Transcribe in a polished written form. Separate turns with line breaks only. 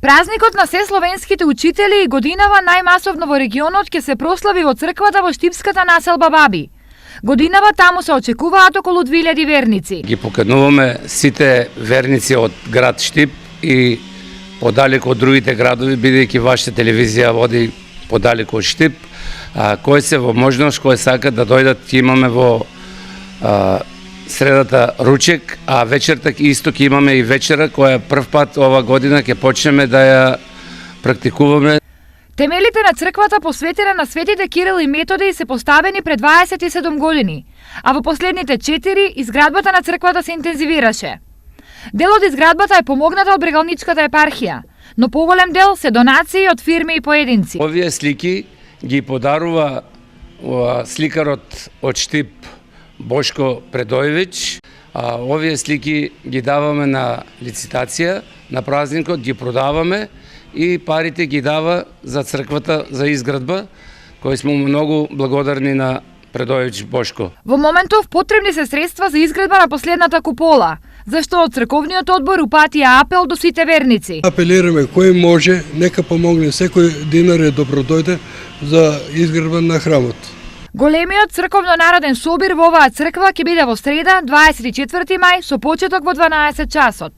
Празникот на се словенските учители и годинава најмасовно во регионот ќе се прослави во црквата во штипската населба Баби. Годинава таму се очекуваат околу 2000 верници.
Ги покануваме сите верници од град Штип и подалеку од другите градови, бидејќи вашата телевизија води подалеку од Штип, кој се во можност, кој сака да дојдат, ќе имаме во средата ручек, а вечерта исто ќе имаме и вечера која прв пат ова година ќе почнеме да ја практикуваме.
Темелите на црквата посветена на светите Кирил и Методи се поставени пред 27 години, а во последните 4 изградбата на црквата се интензивираше. Дел од изградбата е помогната од Брегалничката епархија, но поголем дел се донации од фирми и поединци.
Овие слики ги подарува сликарот од Штип Бошко Предојевич. Овие слики ги даваме на лицитација, на празникот ги продаваме и парите ги дава за црквата за изградба, кои сме многу благодарни на Предојевич Бошко.
Во моментов потребни се средства за изградба на последната купола, зашто од црковниот одбор упатија апел до сите верници.
Апелираме кој може, нека помогне, секој динар е добродојде за изградба на храмот.
Големиот црковно-народен собир во оваа црква ќе биде во среда, 24 мај, со почеток во 12 часот.